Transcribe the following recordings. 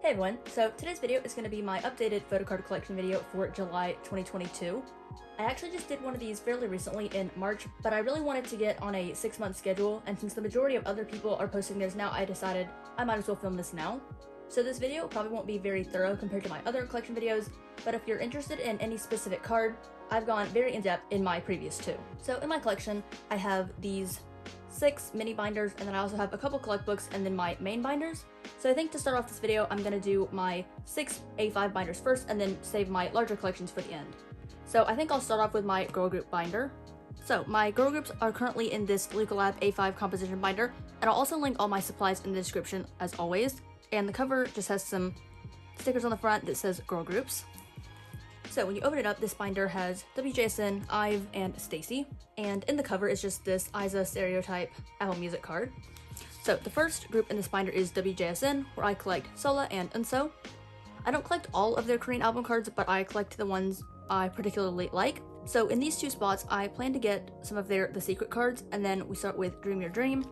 Hey everyone, so today's video is going to be my updated photocard collection video for July 2022. I actually just did one of these fairly recently in March, but I really wanted to get on a 6-month schedule, and since the majority of other people are posting theirs now, I decided I might as well film this now. So this video probably won't be very thorough compared to my other collection videos, but if you're interested in any specific card, I've gone very in-depth in my previous two. So in my collection, I have these 6 mini binders, and then I also have a couple collect books and then my main binders. So I think to start off this video, I'm going to do my 6 A5 binders first and then save my larger collections for the end. So I think I'll start off with my girl group binder. So my girl groups are currently in this Lucalab A5 composition binder, and I'll also link all my supplies in the description as always. And the cover just has some stickers on the front that says girl groups. So when you open it up, this binder has wjsn, Ive, and Stacy, and in the cover is just this Isa stereotype Apple Music card. So the first group in this binder is wjsn, where I collect Sola and Unso. I don't collect all of their Korean album cards, but I collect the ones I particularly like. So in these two spots, I plan to get some of their The Secret cards, and then we start with Dream Your Dream.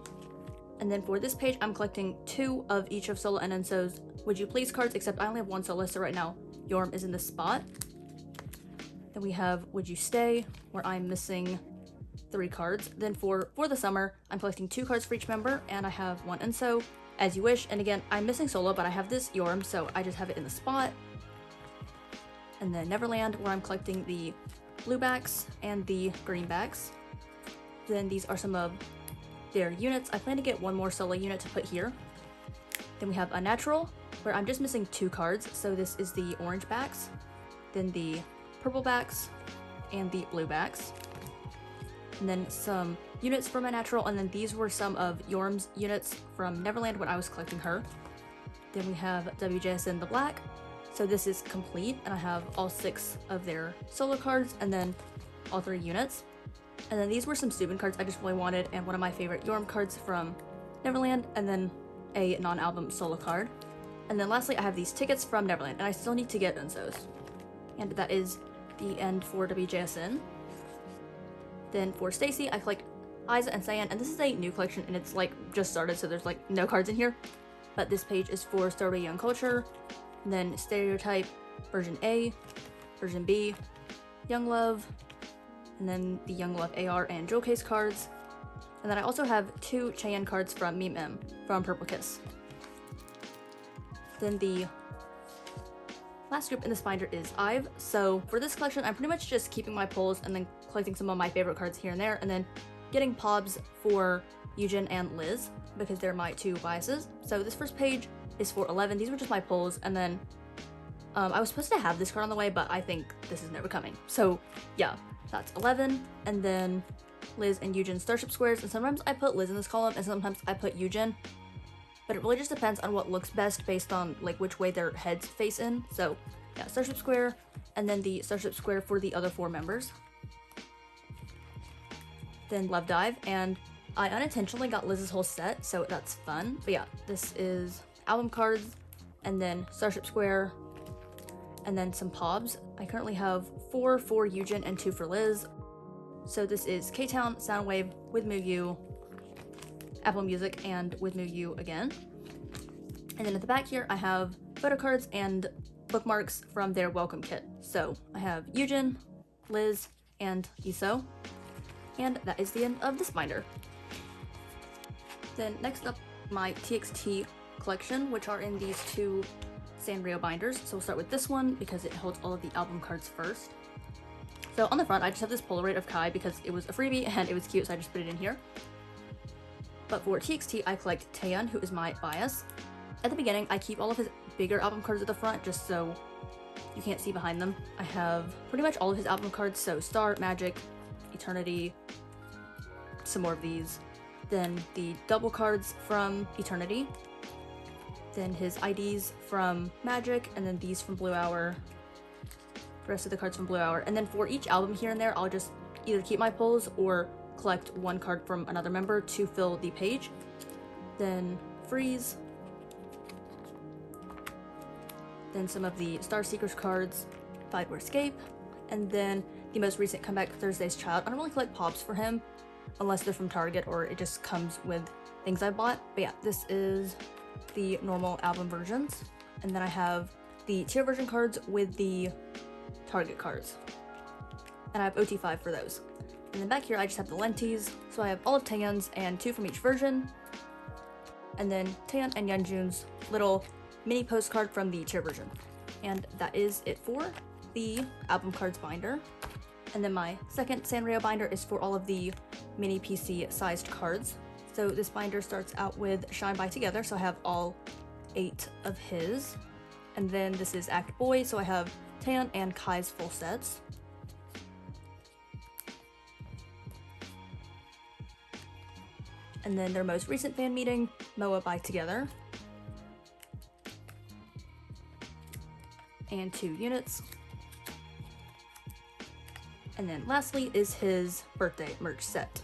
And then for this page, I'm collecting 2 of each of Sola and Unso's Would You Please cards, except I only have 1 Sola, so right now Yorm is in this spot. Then we have Would You Stay, where I'm missing 3 cards. Then for the summer, I'm collecting 2 cards for each member, and I have 1 Unso, As You Wish, and again, I'm missing Sola, but I have this Yorm, so I just have it in the spot. And then Neverland, where I'm collecting the blue backs and the green backs. Then these are some of their units. I plan to get 1 more Sola unit to put here. Then we have Unnatural, where I'm just missing 2 cards, so this is the orange backs, then the purple backs, and the blue backs. And then some units from Unnatural, and then these were some of Yorm's units from Neverland when I was collecting her. Then we have wjsn the black, so this is complete, and I have all 6 of their solo cards, and then all 3 units. And then these were some Subin cards I just really wanted, and one of my favorite Yorm cards from Neverland, and then a non-album solo card. And then lastly, I have these tickets from Neverland, and I still need to get Unso's. And that is the end for wjsn. Then for Stacy, I collect Isa and Cyan, and this is a new collection, and it's like just started, so there's like no cards in here. But this page is for Starry Young Culture, and then Stereotype, version A, version B, Young Love, and then the Young Love AR and Jewel Case cards. And then I also have 2 Cheyenne cards from Meme M from Purple Kiss. Then the last group in this binder is Ive. So for this collection, I'm pretty much just keeping my pulls and then collecting some of my favorite cards here and there, and then getting pobs for Eugen and Liz because they're my 2 biases. So this first page is for 11. These were just my pulls, and then I was supposed to have this card on the way, but I think this is never coming. So yeah, that's 11. And then Liz and Eugen Starship squares, and sometimes I put Liz in this column and sometimes I put Eugen. But it really just depends on what looks best based on like which way their heads face in. So yeah, Starship Square, and then the Starship Square for the other 4 members. Then Love Dive, and I unintentionally got Liz's whole set, so that's fun. But yeah, this is album cards, and then Starship Square, and then some pobs. I currently have 4 for Eugen and 2 for Liz. So this is K-Town, Soundwave, With Moo, Apple Music, and With Moo again. And then at the back here, I have photo cards and bookmarks from their welcome kit. So I have Eugen, Liz, and Iso. And that is the end of this binder. Then next up, my TXT collection, which are in these 2 Sanrio binders. So we'll start with this one because it holds all of the album cards first. So on the front, I just have this Polaroid of Kai because it was a freebie and it was cute, so I just put it in here. But for TXT, I collect Taeyeon, who is my bias. At the beginning, I keep all of his bigger album cards at the front just so you can't see behind them. I have pretty much all of his album cards, so Star, Magic, Eternity, some more of these. Then the double cards from Eternity. Then his IDs from Magic, and then these from Blue Hour. The rest of the cards from Blue Hour. And then for each album here and there, I'll just either keep my pulls or collect 1 card from another member to fill the page. Then Freeze. Then some of the Star Seekers cards, Fight or Escape. And then the most recent Comeback Thursday's Child. I don't really collect pops for him unless they're from Target or it just comes with things I bought. But yeah, this is the normal album versions. And then I have the tier version cards with the target cards. And I have ot8 for those. And then back here I just have the lenties, so I have all of Taeyeon's and 2 from each version. And then Taeyeon and Yeonjun's little mini postcard from the tier version. And that is it for the album cards binder. And then my second Sanrio binder is for all of the mini PC sized cards. So this binder starts out with Shine by Together, so I have all 8 of his. And then this is Act Boy, so I have Taeyeon and Kai's full sets. And then their most recent fan meeting, MOA by Together. And 2 units. And then lastly is his birthday merch set.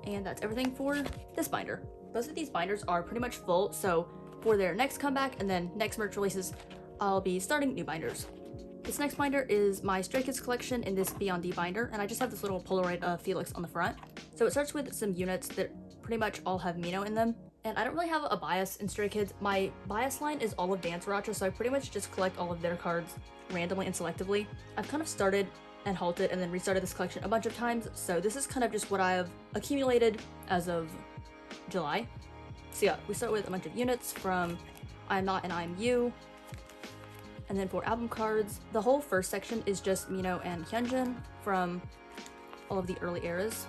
And that's everything for this binder. Both of these binders are pretty much full, so for their next comeback and then next merch releases, I'll be starting new binders. This next binder is my Stray Kids collection in this Beyond D binder, and I just have this little Polaroid of Felix on the front. So it starts with some units that pretty much all have Mino in them. And I don't really have a bias in Stray Kids. My bias line is all of Dance Racha, so I pretty much just collect all of their cards randomly and selectively. I've kind of started and halted and then restarted this collection a bunch of times, so this is kind of just what I have accumulated as of July. So yeah, we start with a bunch of units from I'm Not and I'm You. And then for album cards, the whole first section is just Mino and Hyunjin from all of the early eras.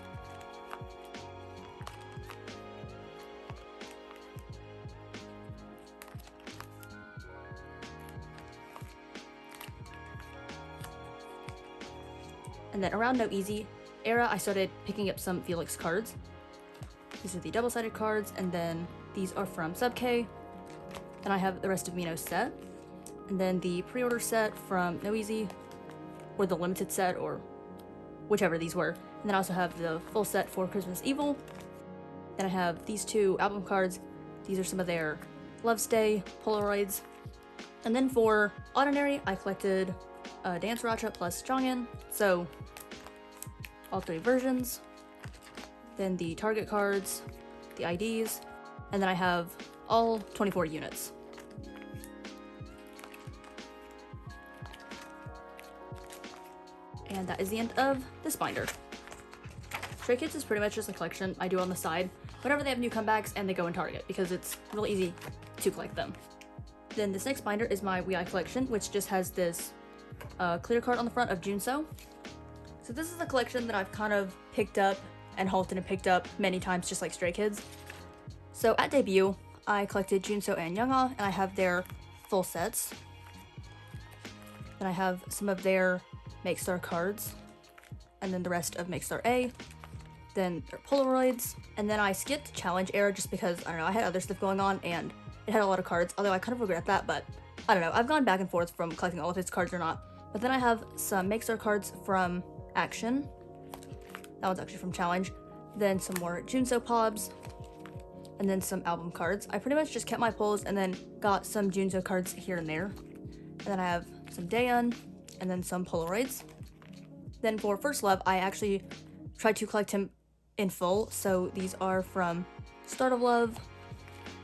And then around No Easy era, I started picking up some Felix cards. These are the double-sided cards, and then these are from Sub K. And I have the rest of Mino's set. And then the pre-order set from No Easy, or the limited set, or whichever these were. And then I also have the full set for Christmas Evil. Then I have these 2 album cards. These are some of their Love Stay Polaroids. And then for Ordinary, I collected Dance Racha plus Jongin, so all 3 versions. Then the target cards, the IDs, and then I have all 24 units. And that is the end of this binder. Stray Kids is pretty much just a collection I do on the side whenever they have new comebacks and they go in Target, because it's really easy to collect them. Then this next binder is my wheeee collection, which just has this clear card on the front of Junso. So this is a collection that I've kind of picked up and halted and picked up many times, just like Stray Kids. So at debut, I collected Junso and Youngha, and I have their full sets. Then I have some of their Make Star cards, and then the rest of Make Star A, then their Polaroids, and then I skipped Challenge era just because, I don't know, I had other stuff going on and it had a lot of cards, although I kind of regret that, but I don't know, I've gone back and forth from collecting all of his cards or not. But then I have some Make Star cards from Action. That one's actually from Challenge. Then some more Junso Pobs, and then some album cards. I pretty much just kept my pulls and then got some Junso cards here and there. And then I have some Daeyeon, and then some Polaroids. Then for First Love, I actually tried to collect him in full, so these are from Start of Love,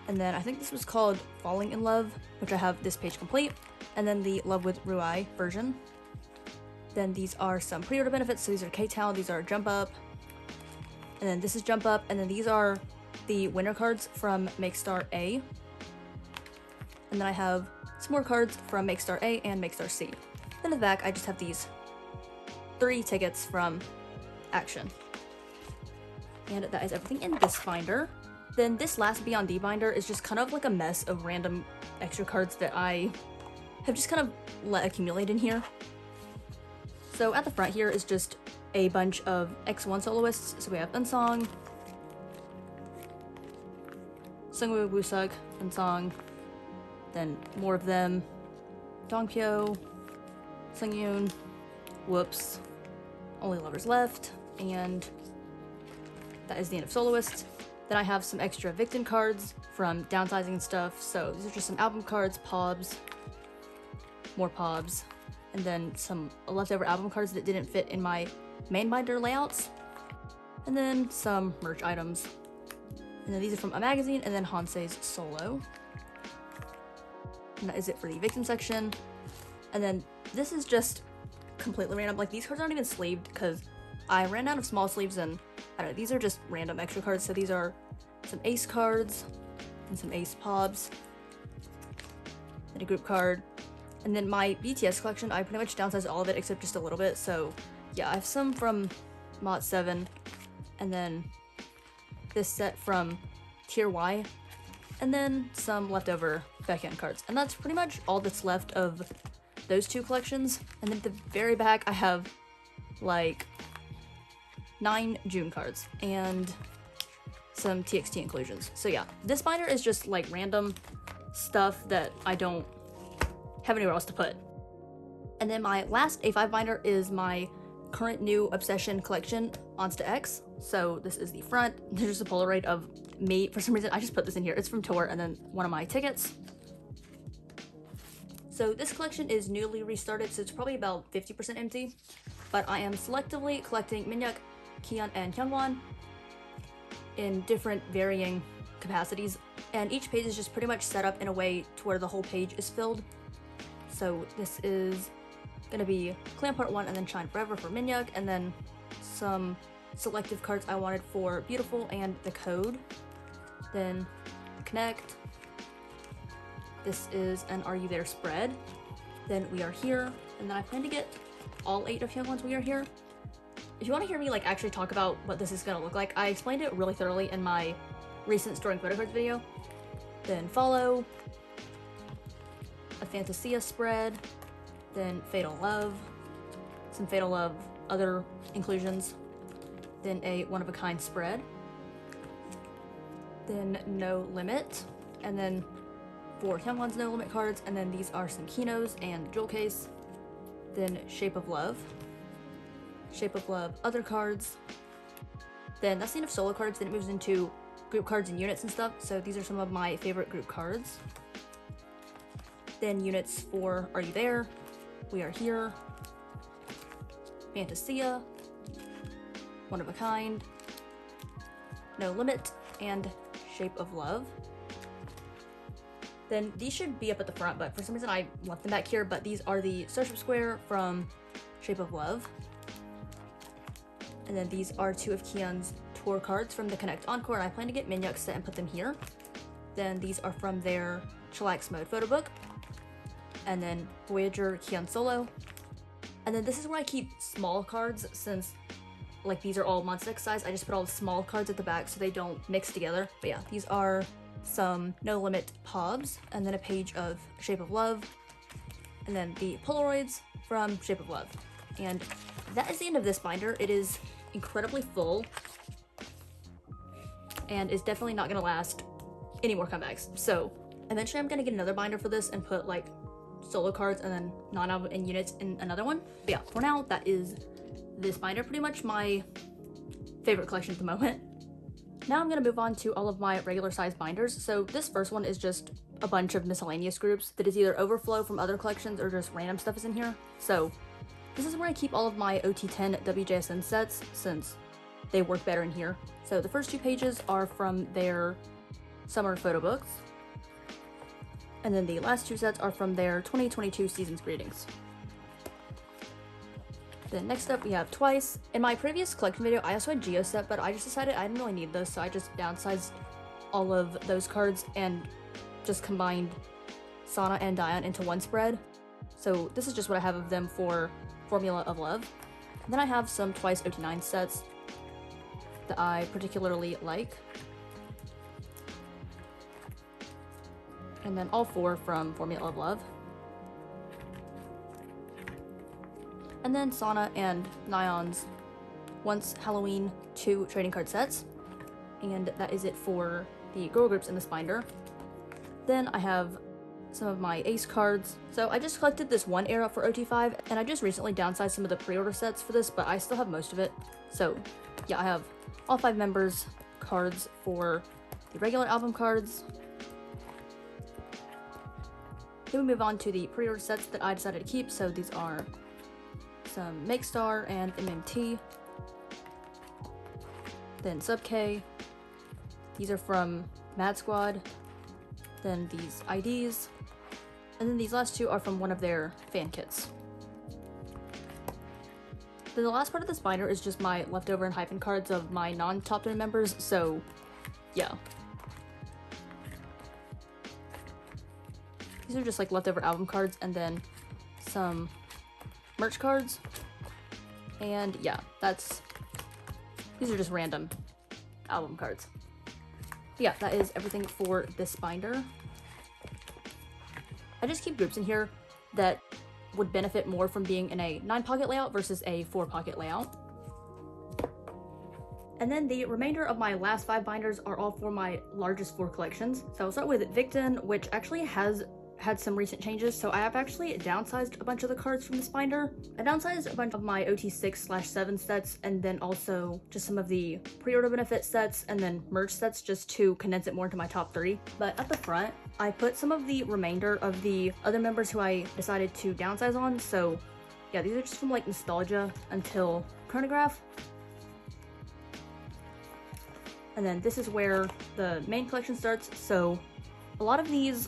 and then I think this was called Falling in Love, which I have this page complete, and then the Love with wheeee version. Then these are some pre-order benefits, so these are K-Town, these are Jump Up, and then this is Jump Up, and then these are the winner cards from Make Star A. And then I have some more cards from Make Star A and Make Star C. Then in the back, I just have these 3 tickets from Action. And that is everything in this binder. Then this last Beyond D binder is just kind of like a mess of random extra cards that I have just kind of let accumulate in here. So at the front here is just a bunch of X1 soloists. So we have Unsong, Sungwoo, Woosuk, Unsong, then more of them, Dongpyo, Sungyoon, Whoops, Only Lovers Left, and that is the end of soloists. Then I have some extra Victon cards from downsizing and stuff, so these are just some album cards, Pobs, more Pobs, and then some leftover album cards that didn't fit in my main binder layouts, and then some merch items. And then these are from a magazine, and then Hansei's Solo. And that is it for the victim section. And then this is just completely random. Like, these cards aren't even sleeved because I ran out of small sleeves, and I don't know, these are just random extra cards. So these are some ace cards and some ace pobs and a group card. And then my BTS collection, I pretty much downsized all of it except just a little bit. So yeah, I have some from Mod 7, and then this set from Tier Y, and then some leftover back-end cards. And that's pretty much all that's left of those two collections. And then at the very back, I have like 9 June cards and some TXT inclusions. So yeah, this binder is just like random stuff that I don't have anywhere else to put. And then my last A5 binder is my current new Obsession collection, Monsta X. So this is the front. There's just a Polaroid of me. For some reason, I just put this in here. It's from tour, and then one of my tickets. So this collection is newly restarted, so it's probably about 50% empty. But I am selectively collecting Minhyuk, Kihyun, and Hyungwon in different varying capacities. And each page is just pretty much set up in a way to where the whole page is filled. So this is gonna be Clan Part 1, and then Shine Forever for Minhyuk, and then some selective cards I wanted for Beautiful and the Code. Then Connect. This is an Are You There spread. Then We Are Here, and then I plan to get all 8 of Hyungwon's We Are Here. If you want to hear me like actually talk about what this is gonna look like, I explained it really thoroughly in my recent storing photocards video. Then Follow, a Fantasia spread, then Fatal Love, some Fatal Love other inclusions, then a one-of-a-kind spread, then No Limit, and then 4 Hyungwon's No Limit cards, and then these are some Kinos and Jewel Case, then Shape of Love other cards, then that's the end of solo cards. Then it moves into group cards and units and stuff. So these are some of my favorite group cards. Then units for Are You There, We Are Here, Fantasia, One of a Kind, No Limit, and Shape of Love. Then these should be up at the front, but for some reason I left them back here. But these are the Starship Square from Shape of Love. And then these are 2 of Kihyun's tour cards from the Connect Encore, and I plan to get Minhyuk's set and put them here. Then these are from their Chillax Mode photo book. And then Voyager Kihyun Solo. And then this is where I keep small cards, since like these are all Monsta X size. I just put all the small cards at the back so they don't mix together. But yeah, these are some No Limit Pobs, and then a page of Shape of Love, and then the Polaroids from Shape of Love. And that is the end of this binder. It is incredibly full and is definitely not gonna last any more comebacks. So eventually I'm gonna get another binder for this and put like solo cards and then non-album and units in another one. But yeah, for now, that is this binder. Pretty much my favorite collection at the moment. Now I'm gonna move on to all of my regular size binders. So this first one is just a bunch of miscellaneous groups that is either overflow from other collections or just random stuff is in here. So this is where I keep all of my ot8 wjsn sets, since they work better in here. So the first 2 pages are from their summer photo books, and then the last 2 sets are from their 2022 season's greetings. Then next up we have Twice. In my previous collection video, I also had Geo set, but I just decided I didn't really need those, so I just downsized all of those cards and just combined Sana and Dion into one spread. So this is just what I have of them for Formula of Love. And then I have some Twice ot9 sets that I particularly like. And then all 4 from Formula of Love. And then Sana and Nayeon's Once Halloween 2 trading card sets. And that is it for the girl groups in this binder. Then I have some of my ace cards. So I just collected this one era for ot5, and I just recently downsized some of the pre-order sets for this, but I still have most of it. So yeah, I have all 5 members cards for the regular album cards. Then we move on to the pre-order sets that I decided to keep. So these are some Make Star and MMT, then Sub K, These are from Mad Squad. Then these IDs. And then these last two are from one of their fan kits. Then the last part of this binder is just my leftover enhypen cards of my non-top 10 members, so yeah. These are just like leftover album cards, and then some merch cards. And yeah, these are just random album cards. But yeah, that is everything for this binder. I just keep groups in here that would benefit more from being in a 9-pocket layout versus a 4-pocket layout. And then the remainder of my last 5 binders are all for my largest 4 collections. So I'll start with Victon, which actually has had some recent changes, so I have actually downsized a bunch of the cards from this binder. I downsized a bunch of my ot6/7 sets, and then also just some of the pre-order benefit sets and then merge sets, just to condense it more into my top 3. But at the front, I put some of the remainder of the other members who I decided to downsize on. So yeah, these are just from like nostalgia until chronograph. And then this is where the main collection starts. So a lot of these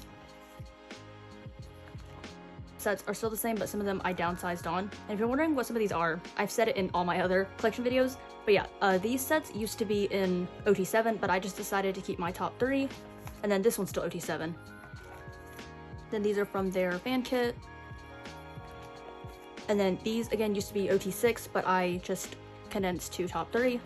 sets are still the same, but some of them I downsized on. And if you're wondering what some of these are, I've said it in all my other collection videos. But yeah, these sets used to be in ot7, but I just decided to keep my top 3. And then this one's still ot7. Then these are from their fan kit. And then these again used to be ot6, but I just condensed to top 3.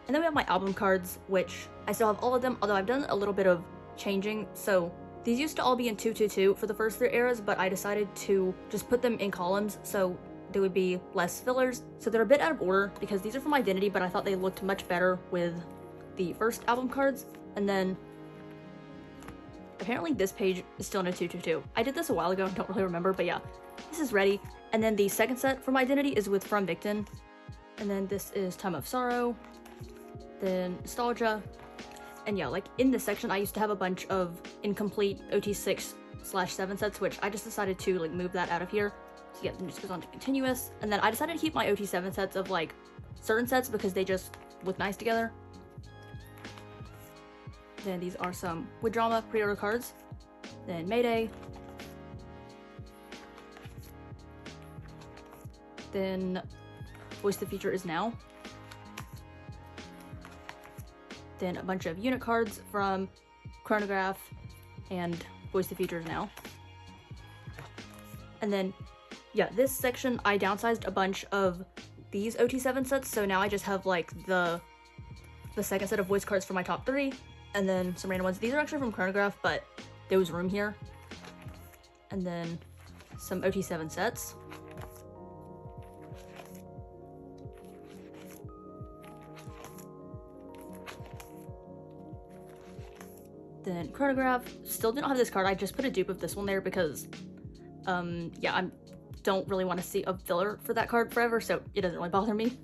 And then we have my album cards, which I still have all of them, although I've done a little bit of changing. So these used to all be in 222 for the first 3 eras, but I decided to just put them in columns so there would be less fillers. So they're a bit out of order because these are from Identity, but I thought they looked much better with the first album cards. And then apparently this page is still in a 222. I did this a while ago, I don't really remember, but yeah, this is ready. And then the second set from Identity is with From Victon. And then this is Time of Sorrow, then Nostalgia. And yeah, like in this section, I used to have a bunch of incomplete ot6/7 sets, which I just decided to like move that out of here. So yeah, then it just goes on to continuous. And then I decided to keep my ot7 sets of like certain sets because they just look nice together. Then these are some with drama pre-order cards. Then Mayday. Then Voice the Future Is Now. Then a bunch of unit cards from Chronograph and Voice the Future Is Now. And then, yeah, this section I downsized a bunch of these ot7 sets, so now I just have like the second set of voice cards for my top 3, and then some random ones. These are actually from Chronograph, but there was room here. And then some ot7 sets. Then Chronograph, still didn't have this card. I just put a dupe of this one there because, yeah, I don't really want to see a filler for that card forever, so it doesn't really bother me.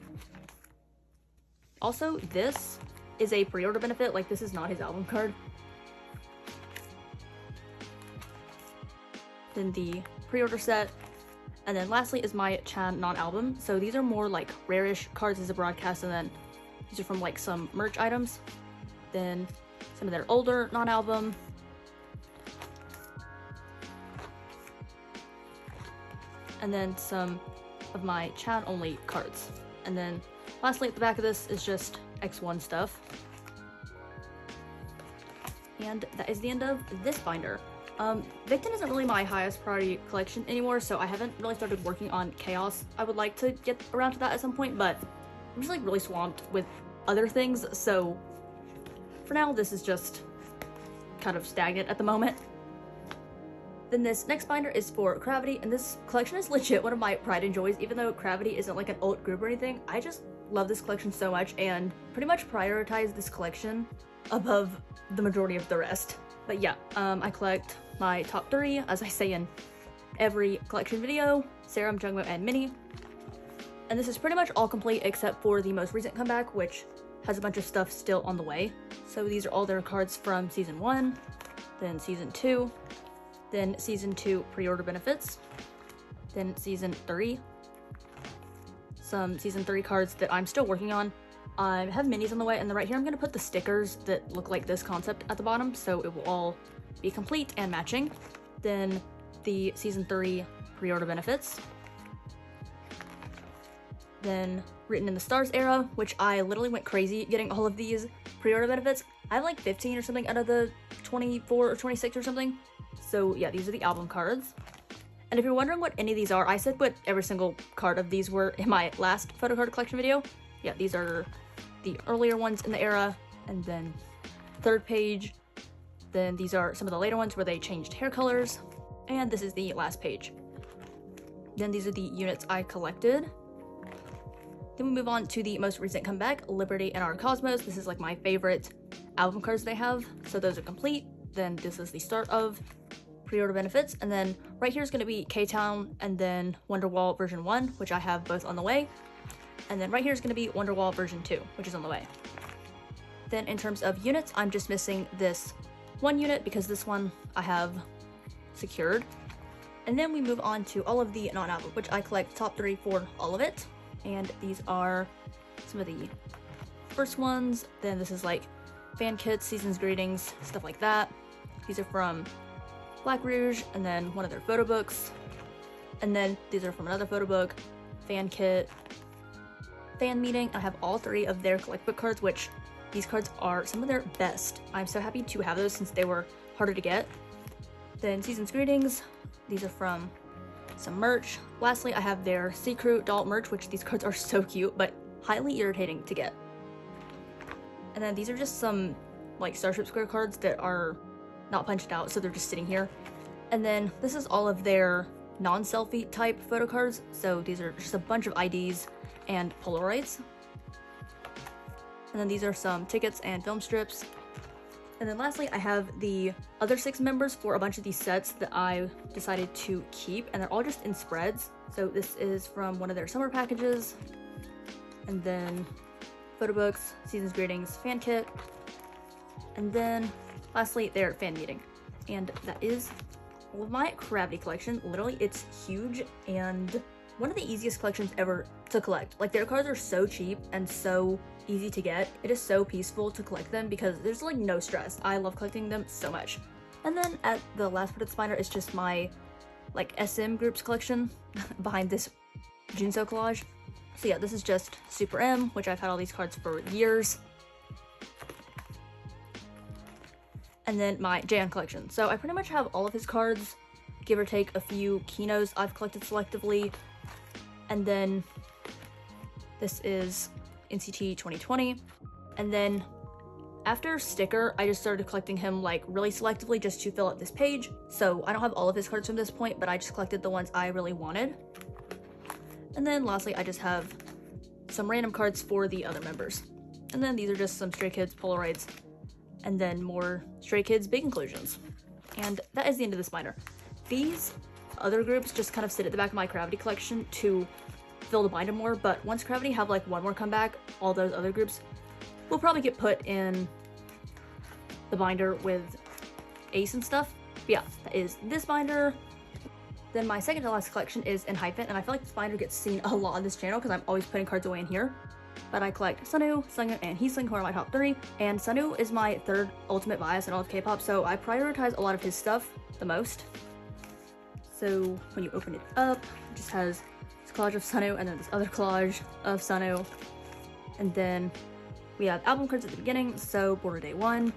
Also, this is a pre-order benefit, like this is not his album card. Then the pre-order set, and then lastly is my Chan non-album. So these are more like rare-ish cards as a broadcast, and then these are from like some merch items. Then some of their older non-album. And then some of my Chan only cards. And then lastly at the back of this is just X1 stuff. And that is the end of this binder. Victon isn't really my highest priority collection anymore, so I haven't really started working on Chaos. I would like to get around to that at some point, but I'm just like really swamped with other things, so for now, this is just kind of stagnant at the moment. Then this next binder is for Cravity, and this collection is legit one of my pride and joys. Even though Cravity isn't like an alt group or anything, I just love this collection so much and pretty much prioritize this collection above the majority of the rest. But yeah, I collect my top 3, as I say in every collection video, Serum, Jungmo, and Mini. And this is pretty much all complete except for the most recent comeback, which has a bunch of stuff still on the way. So these are all their cards from Season 1, then Season 2, then Season 2 pre-order benefits, then Season 3, some Season 3 cards that I'm still working on, I have minis on the way, and then right here I'm going to put the stickers that look like this concept at the bottom, so it will all be complete and matching. Then the Season 3 pre-order benefits. Then Written in the Stars era, which I literally went crazy getting all of these pre-order benefits. I have like 15 or something out of the 24 or 26 or something. So yeah, these are the album cards. And if you're wondering what any of these are, I said what every single card of these were in my last photocard collection video. Yeah, these are the earlier ones in the era, and then third page. Then these are some of the later ones where they changed hair colors, and this is the last page. Then these are the units I collected. Then we move on to the most recent comeback, Liberty and Our Cosmos. This is like my favorite album cards they have, so those are complete. Then this is the start of pre-order benefits, and then right here is going to be K-Town and then Wonderwall version 1, which I have both on the way. And then right here is going to be Wonderwall version 2, which is on the way. Then in terms of units, I'm just missing this one unit because this one I have secured. And then we move on to all of the non-album, which I collect top 3 for all of it. And these are some of the first ones. Then this is like fan kits, season's greetings, stuff like that. These are from Black Rouge, and then one of their photo books. And then these are from another photo book, fan kit, fan meeting. I have all 3 of their collect book cards, which these cards are some of their best. I'm so happy to have those since they were harder to get. Then season's greetings. These are from some merch. Lastly, I have their Sea Crew doll merch, which these cards are so cute, but highly irritating to get. And then these are just some like Starship Square cards that are not punched out, so they're just sitting here. And then this is all of their non-selfie type photo cards. So these are just a bunch of IDs and Polaroids. And then these are some tickets and film strips. And then lastly, I have the other 6 members for a bunch of these sets that I decided to keep, and they're all just in spreads. So this is from one of their summer packages, and then photo books, season's greetings, fan kit, and then lastly their fan meeting. And that is all of my Gravity collection. Literally, it's huge and one of the easiest collections ever to collect. Like, their cards are so cheap and so easy to get. It is so peaceful to collect them because there's like no stress. I love collecting them so much. And then at the last part of this binder is just my like SM groups collection behind this Junso collage. So yeah, this is just Super M, which I've had all these cards for years. And then my Jaehyun collection. So I pretty much have all of his cards, give or take a few Kinos I've collected selectively. And then this is NCT 2020. And then after Sticker, I just started collecting him like really selectively just to fill up this page. So I don't have all of his cards from this point, but I just collected the ones I really wanted. And then lastly, I just have some random cards for the other members. And then these are just some Stray Kids Polaroids, and then more Stray Kids big inclusions. And that is the end of this binder. These other groups just kind of sit at the back of my Gravity collection to fill the binder more, but once Gravity have like one more comeback, all those other groups will probably get put in the binder with Ace and stuff. But yeah, that is this binder. Then my second to last collection is enhypen, and I feel like this binder gets seen a lot on this channel because I'm always putting cards away in here. But I collect Sunwoo, Sungyeon, and Heesling, who are my top 3. And Sunwoo is my third ultimate bias in all of K-pop, so I prioritize a lot of his stuff the most. So when you open it up, it just has this collage of Sunwoo and then this other collage of Sunwoo. And then we have album cards at the beginning, so Border Day 1,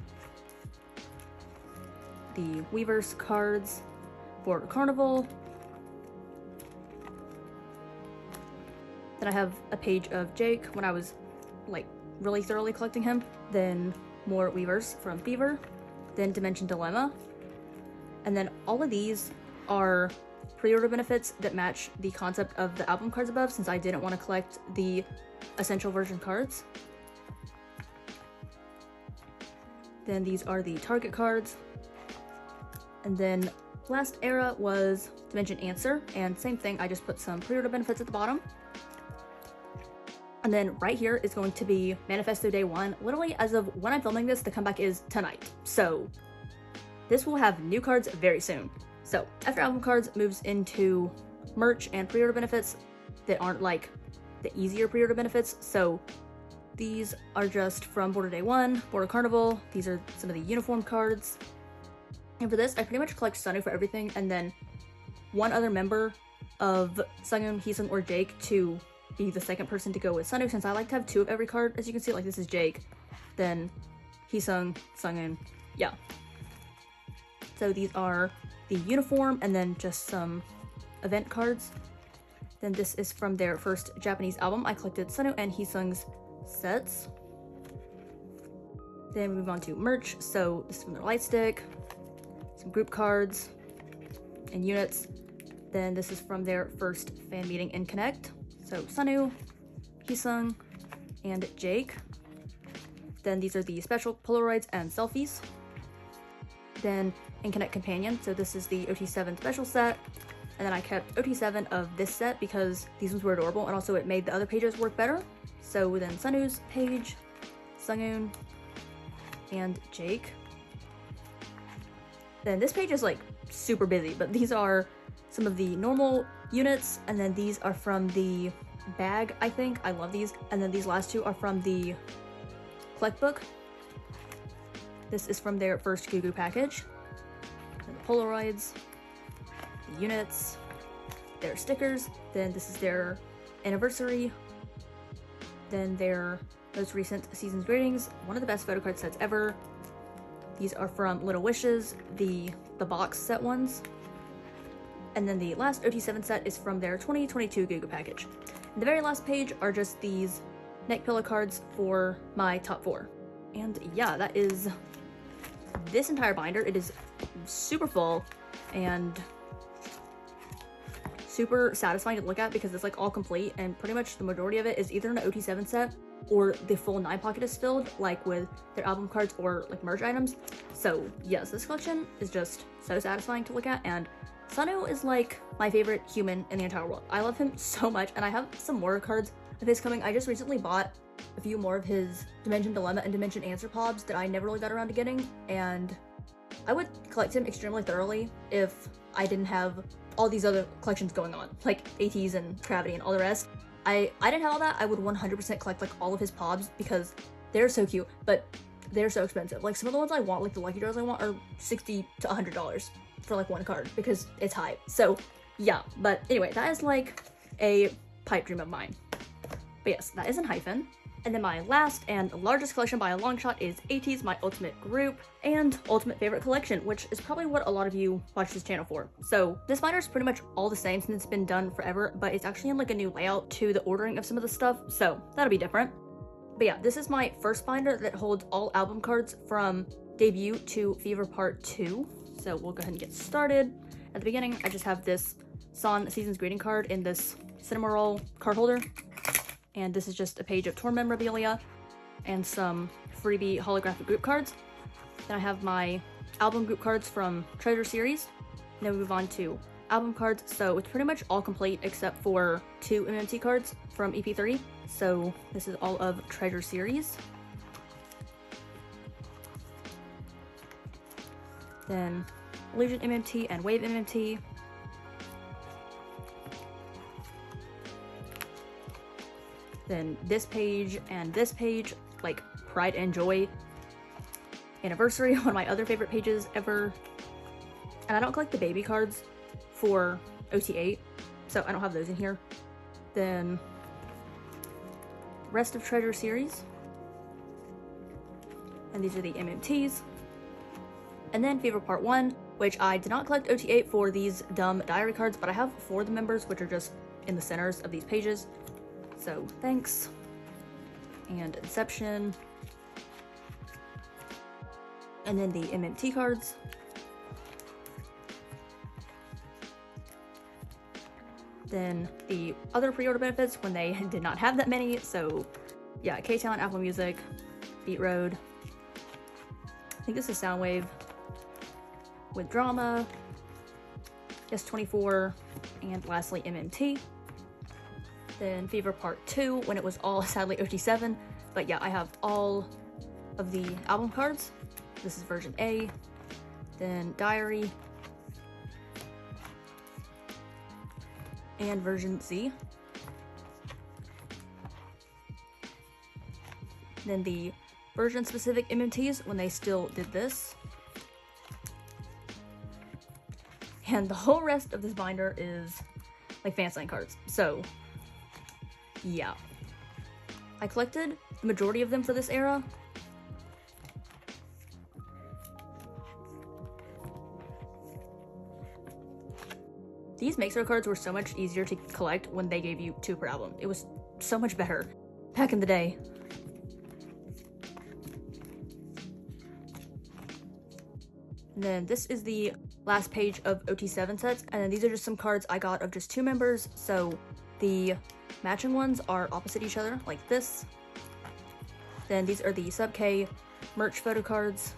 the Weverse cards, Border Carnival. Then I have a page of Jake when I was like really thoroughly collecting him. Then more Weverse from Fever. Then Dimension Dilemma. And then all of these are pre-order benefits that match the concept of the album cards above, since I didn't want to collect the essential version cards. Then these are the Target cards. And then last era was Dimension Answer, and same thing, I just put some pre-order benefits at the bottom. And then right here is going to be Manifesto Day 1. Literally, as of when I'm filming this, the comeback is tonight. So this will have new cards very soon. So after album cards moves into merch and pre-order benefits that aren't like the easier pre-order benefits. So These are just from Border Day 1, Border Carnival. These are some of the uniform cards. And for this, I pretty much collect Sunny for everything, and then one other member of Sunghoon, Heesung, or Jake to be the second person to go with Sunny, since I like to have 2 of every card. As you can see, like this is Jake, then Heesung, Sunghoon, yeah. So these are the uniform, and then just some event cards. Then this is from their first Japanese album. I collected Sunwoo and Heesung's sets. Then we move on to merch. So this is from their light stick, some group cards, and units. Then this is from their first fan meeting in Connect. So Sunwoo, Heesung, and Jake. Then these are the special Polaroids and selfies. Then in Connect Companion, so this is the ot8 special set. And then I kept ot8 of this set because these ones were adorable, and also it made the other pages work better. So then Sunwoo's page, Sunghoon, and Jake. Then this page is like super busy, but these are some of the normal units, and then these are from the bag, I think. I love these. And then these last 2 are from the collect book. This is from their first Goo Goo package. And the Polaroids, the units, their stickers. Then this is their anniversary. Then their most recent season's greetings. One of the best photo card sets ever. These are from Little Wishes, the box set ones. And then the last ot8 set is from their 2022 Goo Goo package. And the very last page are just these neck pillow cards for my top 4. And yeah, that is this entire binder. It is super full and super satisfying to look at because it's like all complete, and pretty much the majority of it is either an ot8 set or the full 9 pocket is filled, like with their album cards or like merch items. So yes, this collection is just so satisfying to look at, and Sunwoo is like my favorite human in the entire world. I love him so much, and I have some more cards of his coming. I just recently bought a few more of his Dimension Dilemma and Dimension Answer Pobs that I never really got around to getting, and I would collect him extremely thoroughly if I didn't have all these other collections going on, like ateez and Gravity and all the rest. I didn't have all that. I would 100% collect like all of his Pobs because they're so cute, but they're so expensive. Like some of the ones I want, like the Lucky Draws I want, are $60 to $100 for like one card because it's high. So yeah, but anyway, that is like a pipe dream of mine. But yes, that is enhypen. And then my last and largest collection by a long shot is ateez, my ultimate group and ultimate favorite collection, which is probably what a lot of you watch this channel for. So this binder is pretty much all the same since it's been done forever, but it's actually in like a new layout to the ordering of some of the stuff, so that'll be different. But yeah, this is my first binder that holds all album cards from debut to Fever Part 2. So we'll go ahead and get started. At the beginning, I just have this Son Season's Greeting card in this cinema roll card holder. And this is just a page of tour memorabilia and some freebie holographic group cards. Then I have my album group cards from Treasure Series. And then we move on to album cards. So it's pretty much all complete except for 2 MMT cards from EP3. So this is all of Treasure Series. Then Illusion MMT and Wave MMT. Then this page and this page, like Pride and Joy Anniversary, one of my other favorite pages ever. And I don't collect the baby cards for ot8, so I don't have those in here. Then rest of Treasure Series. And these are the MMTs. And then Fever Part 1, which I did not collect ot8 for these dumb diary cards, but I have 4 of the members, which are just in the centers of these pages. So Thanks, and Inception, and then the MMT cards. Then the other pre-order benefits when they did not have that many. So yeah, K-Town, Apple Music, Beat Road. I think this is Soundwave with Drama, Yes24, and lastly MMT. Then Fever Part 2 when it was all sadly ot8, but yeah, I have all of the album cards. This is version A, then Diary, and version Z. then the version specific MMTs when they still did this. And the whole rest of this binder is like fan sign cards. So yeah, I collected the majority of them for this era. These Maxi cards were so much easier to collect when they gave you 2 per album. It was so much better back in the day. And then this is the last page of ot7 sets, and then these are just some cards I got of just 2 members. So the matching ones are opposite each other, like this. Then these are the sub K merch photo cards.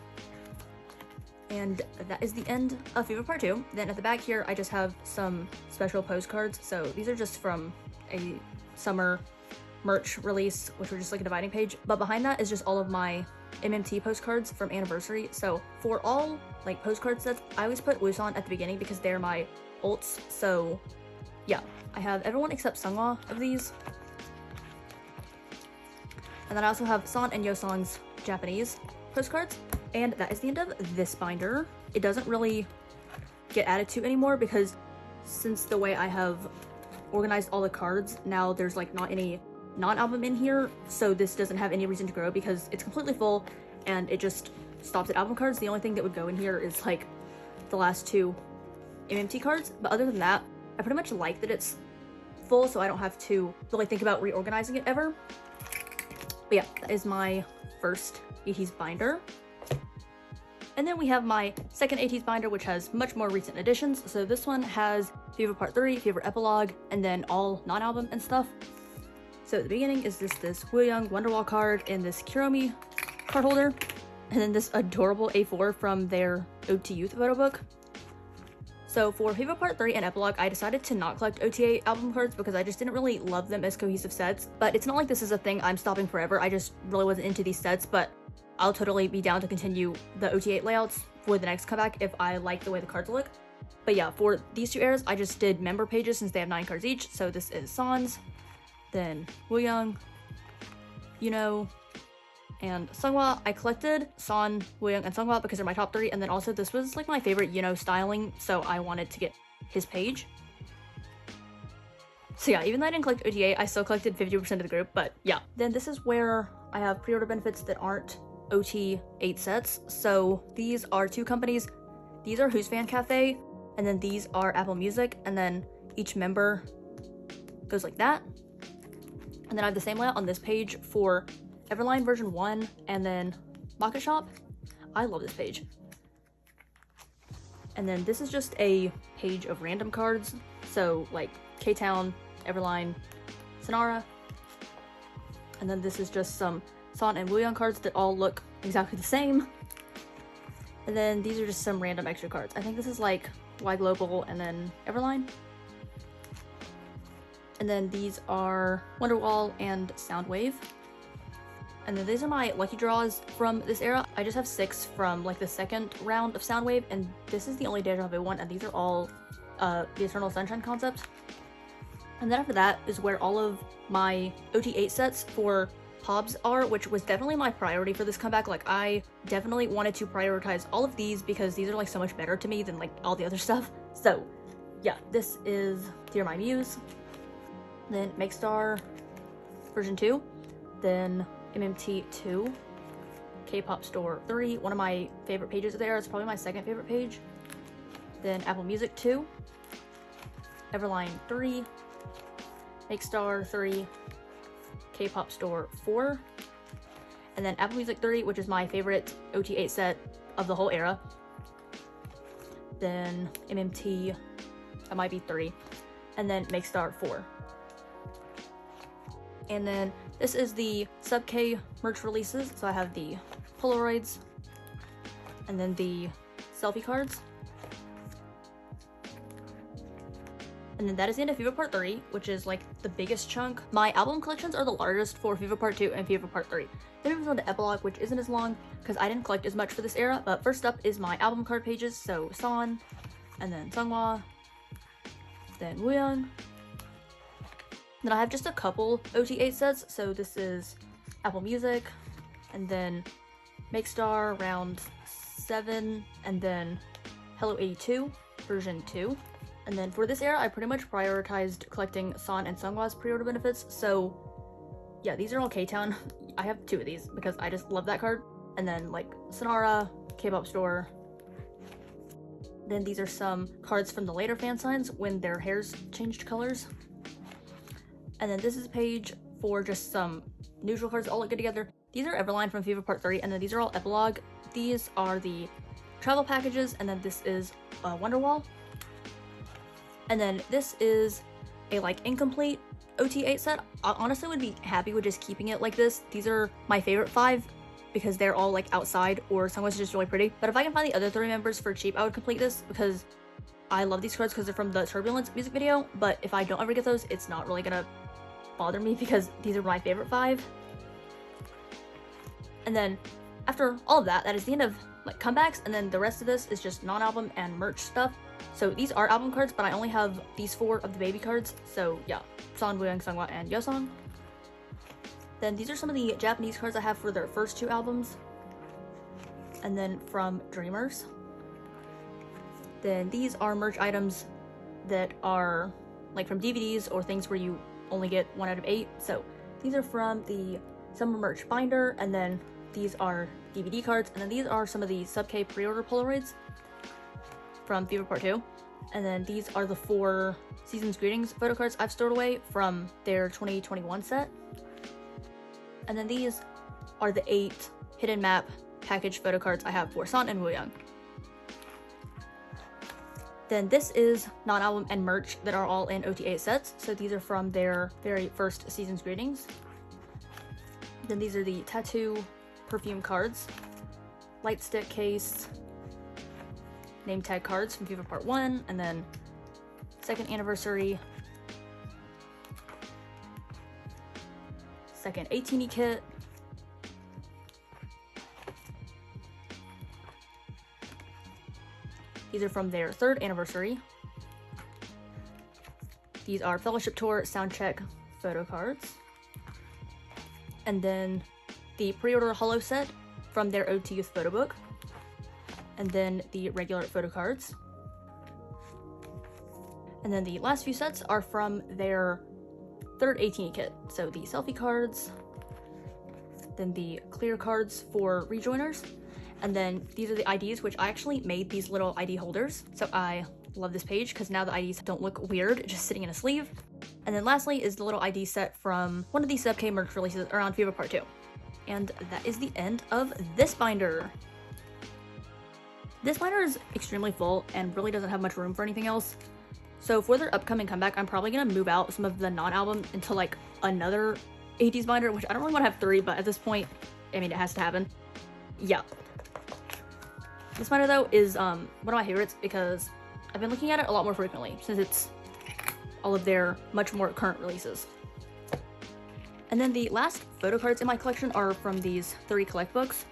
And that is the end of Fever Part 2. Then at the back here, I just have some special postcards. So these are just from a summer merch release, which were just like a dividing page. But behind that is just all of my MMT postcards from Anniversary. So for all like postcard sets, I always put wheeee at the beginning because they're my ults. So yeah, I have everyone except Sunghwa of these. And then I also have San and Yosong's Japanese postcards. And that is the end of this binder. It doesn't really get added to anymore because since the way I have organized all the cards, now there's like not any non-album in here, so this doesn't have any reason to grow because it's completely full and it just stops at album cards. The only thing that would go in here is like the last 2 MMT cards, but other than that, I pretty much like that it's full so I don't have to really think about reorganizing it ever. But yeah, that is my first ateez binder. And then we have my second ateez binder, which has much more recent additions. So this one has Fever Part 3, Fever Epilogue, and then all non-album and stuff. So at the beginning is this wheeee Wonderwall card and this Kuromi card holder. And then this adorable A4 from their Ode to Youth photo book. So for Fever Part 3 and Epilogue, I decided to not collect ot8 album cards because I just didn't really love them as cohesive sets. But it's not like this is a thing I'm stopping forever. I just really wasn't into these sets, but I'll totally be down to continue the ot8 layouts for the next comeback if I like the way the cards look. But yeah, for these 2 eras, I just did member pages since they have 9 cards each. So this is San's, then wheeee, and Sunghwa. I collected San, wheeee, and Sunghwa because they're my top 3, and then also this was like my favorite styling, so I wanted to get his page. So yeah, even though I didn't collect ot8, I still collected 50% of the group, but yeah. Then this is where I have pre-order benefits that aren't ot8 sets. So these are 2 companies. These are Who's Fan Cafe, and then these are Apple Music, and then each member goes like that. And then I have the same layout on this page for Everline version 1 and then Market Shop. I love this page. And then this is just a page of random cards. So like K-Town, Everline, Sonara. And then this is just some San and wheeee cards that all look exactly the same. And then these are just some random extra cards. I think this is like Y Global and then Everline. And then these are Wonderwall and Soundwave. And then these are my lucky draws from this era. I just have 6 from like the second round of Soundwave, and this is the only Deja Vu one, and these are all the Eternal Sunshine concepts. And then after that is where all of my ot8 sets for Hobbs are, which was definitely my priority for this comeback. Like I definitely wanted to prioritize all of these because these are like so much better to me than like all the other stuff. So yeah, this is Dear My Muse, then Make Star version 2, then MMT 2, Kpop Store 3, one of my favorite pages there. It's probably my second favorite page. Then Apple Music 2, Everline 3, Make Star 3, Kpop Store 4, and then Apple Music 3, which is my favorite ot8 set of the whole era. Then MMT, that might be 3, and then Make Star 4. And then this is the sub K merch releases. So I have the Polaroids and then the selfie cards. And then that is the end of Fever Part 3, which is like the biggest chunk. My album collections are the largest for Fever Part 2 and Fever Part 3. Then moves on to Epilogue, which isn't as long because I didn't collect as much for this era. But first up is my album card pages. So San, and then Sunghwa, then wheeee. Then I have just a couple ot8 sets. So this is Apple Music, and then Make Star round 7, and then Hello 82 version 2. And then for this era, I pretty much prioritized collecting San and Sunghwa's pre-order benefits, so yeah, these are all K-Town. I have 2 of these because I just love that card. And then like Sonara, Kpop Store. Then these are some cards from the later fan signs when their hairs changed colors. And then this is a page for just some neutral cards all look good together. These are Everline from FIFA Part 3, and then these are all epilogue. These are the travel packages, and then this is Wonderwall. And then this is a like incomplete ot8 set. I honestly would be happy with just keeping it like this. These are my favorite 5 because they're all like outside, or Sunghwa's just really pretty. But if I can find the other 3 members for cheap, I would complete this because I love these cards because they're from the Turbulence music video. But if I don't ever get those, it's not really gonna bother me because these are my favorite 5. And then after all of that, that is the end of like comebacks, and then the rest of this is just non-album and merch stuff. So these are album cards, but I only have these 4 of the baby cards. So yeah, San, Wooyoung, Sunghwa, and Yeosang. Then these are some of the Japanese cards I have for their first 2 albums. And then from Dreamers. Then these are merch items that are like from DVDs or things where you only get 1 out of 8. So these are from the summer merch binder, and then these are DVD cards, and then these are some of the Sub-K pre-order Polaroids from FIFA Part 2. And then these are the 4 Season's Greetings photo cards I've stored away from their 2021 set. And then these are the 8 hidden map package photo cards I have for San and Wooyoung. Then this is non-album and merch that are all in ot8 sets. So these are from their very first Season's Greetings. Then these are the tattoo perfume cards, light stick case, name tag cards from FIFA Part 1, and then 2nd anniversary, 2nd 18e kit, these are from their 3rd anniversary. These are Fellowship Tour Soundcheck photo cards. And then the pre-order holo set from their Ode to Youth photo book. And then the regular photo cards. And then the last few sets are from their 3rd 18e kit. So the selfie cards, then the clear cards for rejoiners, and then these are the IDs, which I actually made these little ID holders. So I love this page because now the IDs don't look weird just sitting in a sleeve. And then lastly is the little ID set from one of the Sub-K merch releases around FIFA Part 2. And that is the end of this binder. This binder is extremely full and really doesn't have much room for anything else. So for their upcoming comeback, I'm probably gonna move out some of the non-album into like another ateez binder, which I don't really want to have 3, but at this point, I mean, it has to happen. Yeah. This binder though is one of my favorites because I've been looking at it a lot more frequently since it's all of their much more current releases. And then the last photo cards in my collection are from these 3 collect books.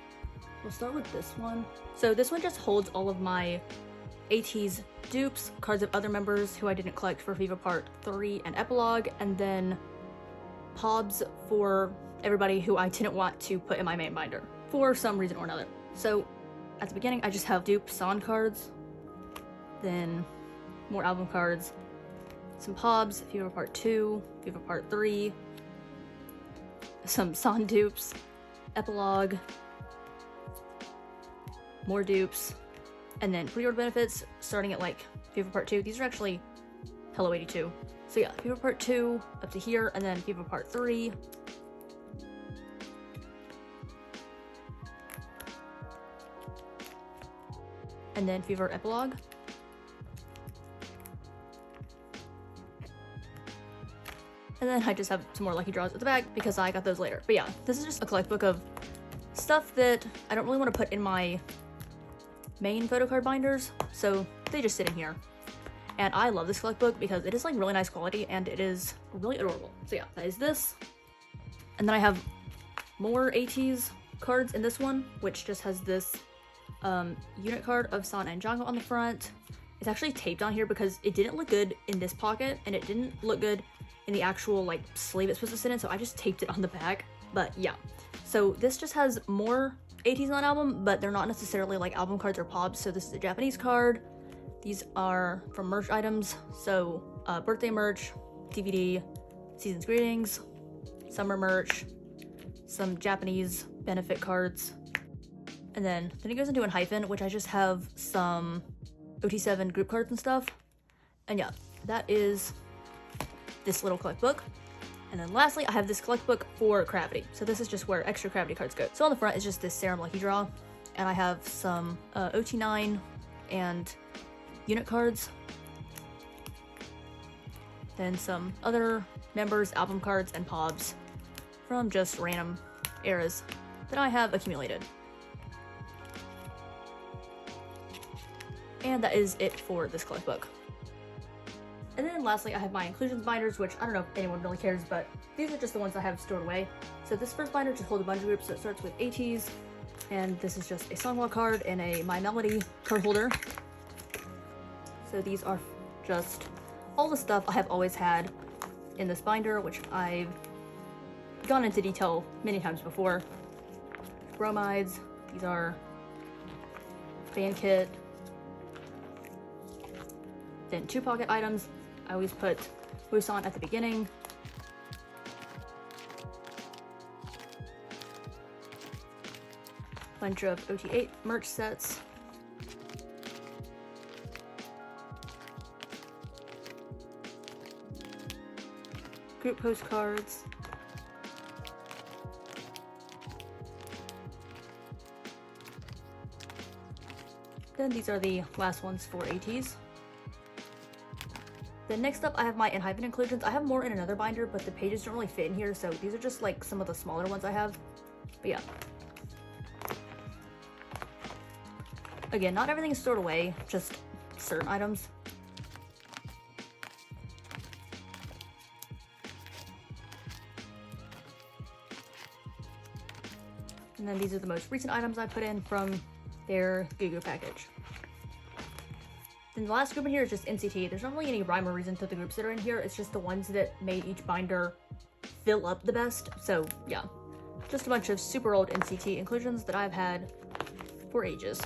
We'll start with this one. So this one just holds all of my ateez dupes, cards of other members who I didn't collect for FIFA Part 3 and Epilogue, and then pobs for everybody who I didn't want to put in my main binder for some reason or another. So at the beginning, I just have dupe San cards, then more album cards, some pobs, FIFA Part 2, FIFA Part 3, some San dupes, Epilogue, more dupes, and then pre-order benefits starting at like FIFA Part 2. These are actually Hello 82. So yeah, FIFA Part 2 up to here, and then FIFA Part 3. And then FIFA Epilogue. And then I just have some more lucky draws at the back because I got those later. But yeah, this is just a collect book of stuff that I don't really want to put in my main photo card binders, so they just sit in here. And I love this collect book because it is like really nice quality and it is really adorable. So yeah, that is this. And then I have more ateez cards in this one, which just has this unit card of San and Jangho on the front. It's actually taped on here because it didn't look good in this pocket and it didn't look good in the actual like sleeve it's supposed to sit in, so I just taped it on the back. But yeah, so this just has more ateez on album, but they're not necessarily like album cards or pops. So this is a Japanese card. These are from merch items, so birthday merch, DVD, season's greetings, summer merch, some Japanese benefit cards, and then it goes into enhypen, which I just have some ot8 group cards and stuff. And yeah, that is this little collect book. And then lastly, I have this collect book for Cravity. So this is just where extra Cravity cards go. So on the front is just this Serum Lucky Draw, and I have some ot8 and unit cards, then some other members, album cards, and pobs from just random eras that I have accumulated. And that is it for this collect book. And then lastly, I have my inclusions binders, which I don't know if anyone really cares, but these are just the ones I have stored away. So this first binder just holds a bunch of groups. So it starts with ateez, and this is just a Songwalk card and a My Melody card holder. So these are just all the stuff I have always had in this binder, which I've gone into detail many times before. Bromides, these are fan kit, then 2 pocket items. I always put Busan at the beginning. Bunch of ot8 merch sets. Group postcards. Then these are the last ones for ateez. Then next up, I have my enhypen inclusions. I have more in another binder, but the pages don't really fit in here, so these are just like some of the smaller ones I have. But yeah. Again, not everything is stored away, just certain items. And then these are the most recent items I put in from their Goo package. Then the last group in here is just NCT. There's not really any rhyme or reason to the groups that are in here. It's just the ones that made each binder fill up the best. So yeah, just a bunch of super old NCT inclusions that I've had for ages.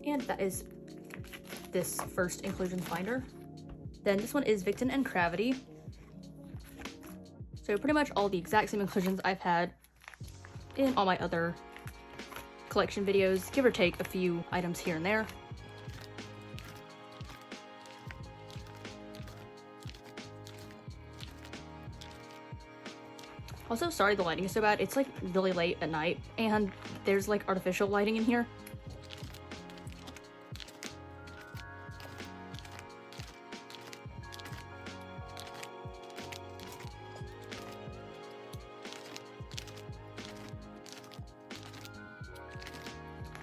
And that is this first inclusions binder. Then this one is Victon and Cravity. So pretty much all the exact same inclusions I've had in all my other collection videos, give or take a few items here and there. Also, sorry the lighting is so bad. It's like really late at night and there's like artificial lighting in here.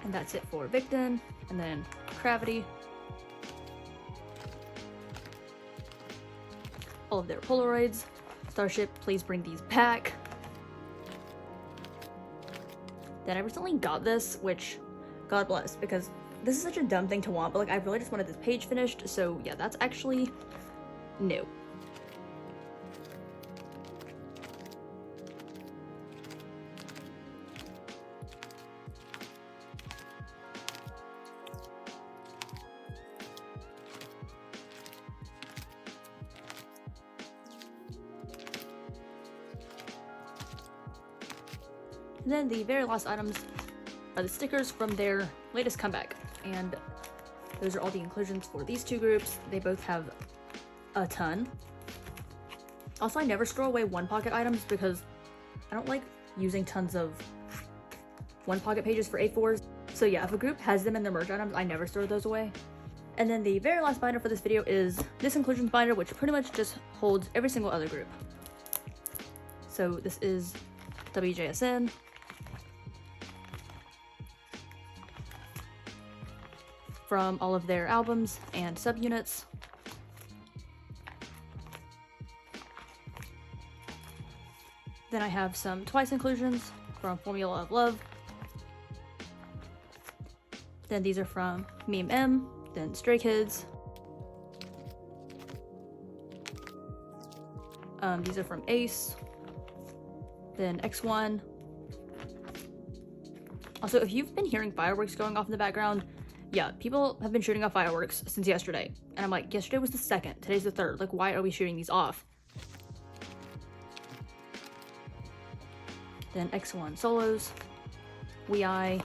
And that's it for Victon, and then Cravity. All of their Polaroids. Starship, please bring these back. Then I recently got this, which, God bless, because this is such a dumb thing to want, but like I really just wanted this page finished, so yeah, that's actually new. And then the very last items are the stickers from their latest comeback. And those are all the inclusions for these two groups. They both have a ton. Also, I never store away one pocket items because I don't like using tons of one pocket pages for A4s. So yeah, if a group has them in their merch items, I never store those away. And then the very last binder for this video is this inclusions binder, which pretty much just holds every single other group. So this is wjsn. From all of their albums and subunits. Then I have some Twice inclusions from Formula of Love. Then these are from Meme M, then Stray Kids. These are from Ace. Then X1. Also, if you've been hearing fireworks going off in the background, yeah, people have been shooting off fireworks since yesterday. And I'm like, yesterday was the 2nd, today's the 3rd. Like, why are we shooting these off? Then X1 Solos. Wheeee.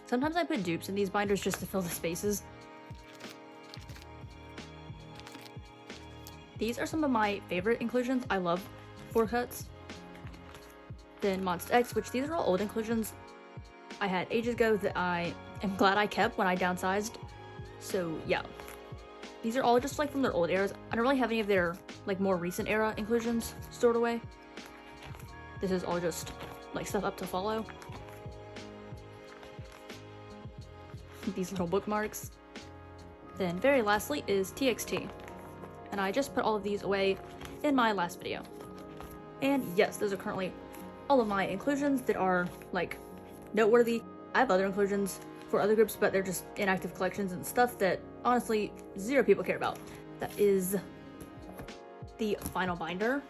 Sometimes I put dupes in these binders just to fill the spaces. These are some of my favorite inclusions. I love 4 cuts. Then Monsta X, which these are all old inclusions I had ages ago that I am glad I kept when I downsized. So yeah, these are all just like from their old eras. I don't really have any of their like more recent era inclusions stored away. This is all just like stuff up to follow. These little bookmarks. Then very lastly is TXT. And I just put all of these away in my last video. And yes, those are currently all of my inclusions that are like noteworthy. I have other inclusions for other groups, but they're just inactive collections and stuff that honestly 0 people care about. That is the final binder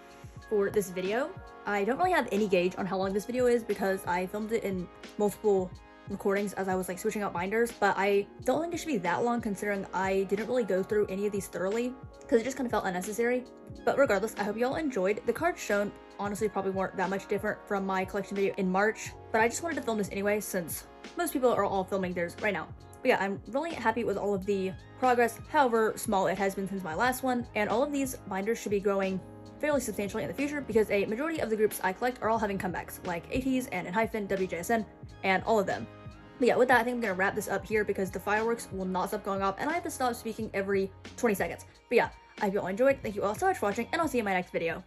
for this video. I don't really have any gauge on how long this video is because I filmed it in multiple recordings as I was like switching out binders, but I don't think it should be that long considering I didn't really go through any of these thoroughly because it just kind of felt unnecessary. But regardless, I hope you all enjoyed. The cards shown honestly probably weren't that much different from my collection video in March, but I just wanted to film this anyway since most people are all filming theirs right now. But yeah, I'm really happy with all of the progress, however small it has been since my last one, and all of these binders should be growing fairly substantially in the future because a majority of the groups I collect are all having comebacks, like ateez and enhypen, wjsn, and all of them. But yeah, with that, I think I'm gonna wrap this up here because the fireworks will not stop going off and I have to stop speaking every 20 seconds. But yeah, I hope you all enjoyed. Thank you all so much for watching, and I'll see you in my next video.